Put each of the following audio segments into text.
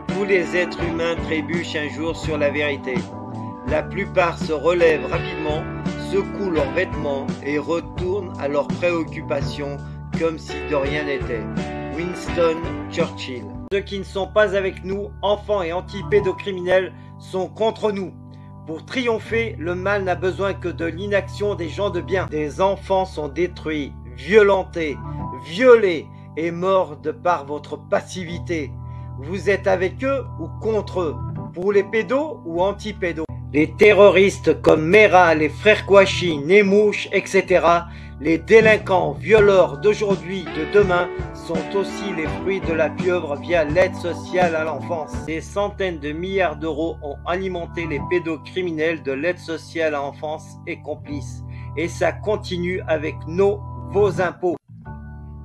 Tous les êtres humains trébuchent un jour sur la vérité. La plupart se relèvent rapidement, secouent leurs vêtements et retournent à leurs préoccupations comme si de rien n'était. Winston Churchill. Ceux qui ne sont pas avec nous, enfants et anti-pédocriminels, sont contre nous. Pour triompher, le mal n'a besoin que de l'inaction des gens de bien. Des enfants sont détruits, violentés, violés et morts de par votre passivité. Vous êtes avec eux ou contre eux? Pour les pédos ou anti-pédos? Les terroristes comme Mera, les frères Kouachi, Nemouche, etc. Les délinquants, violeurs d'aujourd'hui, de demain, sont aussi les fruits de la pieuvre via l'aide sociale à l'enfance. Des centaines de milliards d'euros ont alimenté les pédocriminels de l'aide sociale à l'enfance et complices. Et ça continue avec vos impôts.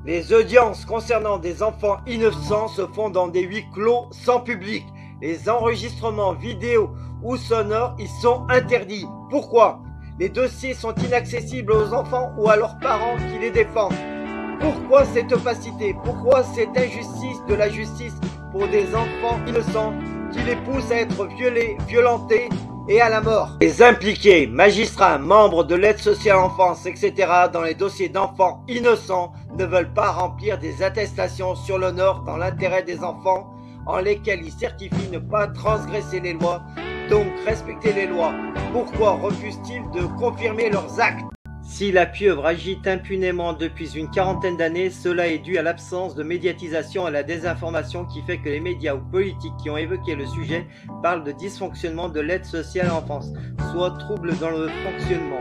Les audiences concernant des enfants innocents se font dans des huis clos sans public. Les enregistrements vidéo ou sonores y sont interdits. Pourquoi? Les dossiers sont inaccessibles aux enfants ou à leurs parents qui les défendent. Pourquoi cette opacité? Pourquoi cette injustice de la justice pour des enfants innocents qui les pousse à être violés, violentés et à la mort? Les impliqués, magistrats, membres de l'aide sociale à l'enfance, etc. dans les dossiers d'enfants innocents ne veulent pas remplir des attestations sur l'honneur dans l'intérêt des enfants en lesquelles ils certifient ne pas transgresser les lois, donc respecter les lois. Pourquoi refusent-ils de confirmer leurs actes? Si la pieuvre agite impunément depuis une quarantaine d'années, cela est dû à l'absence de médiatisation et à la désinformation qui fait que les médias ou politiques qui ont évoqué le sujet parlent de dysfonctionnement de l'aide sociale à l'enfance, soit trouble dans le fonctionnement,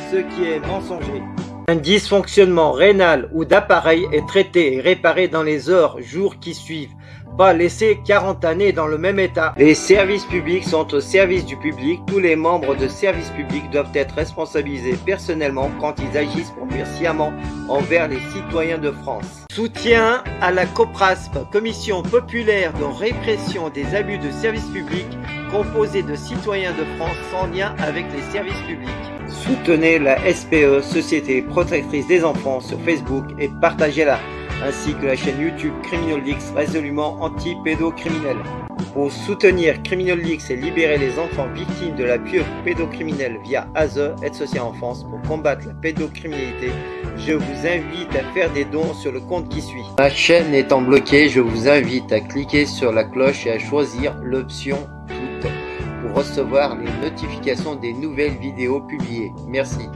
ce qui est mensonger. Un dysfonctionnement rénal ou d'appareil est traité et réparé dans les heures, jours qui suivent. Pas laisser 40 années dans le même état. Les services publics sont au service du public. Tous les membres de services publics doivent être responsabilisés personnellement quand ils agissent pour faire sciemment envers les citoyens de France. Soutien à la COPRASP, Commission populaire de répression des abus de services publics, composée de citoyens de France sans lien avec les services publics. Soutenez la SPE, Société protectrice des enfants, sur Facebook et partagez-la, ainsi que la chaîne YouTube CriminalX, résolument anti-pédocriminel. Pour soutenir CriminalX et libérer les enfants victimes de la pieuvre pédocriminelle via ASE, Aide sociale en enfance, pour combattre la pédocriminalité, je vous invite à faire des dons sur le compte qui suit. Ma chaîne étant bloquée, je vous invite à cliquer sur la cloche et à choisir l'option toutes pour recevoir les notifications des nouvelles vidéos publiées. Merci.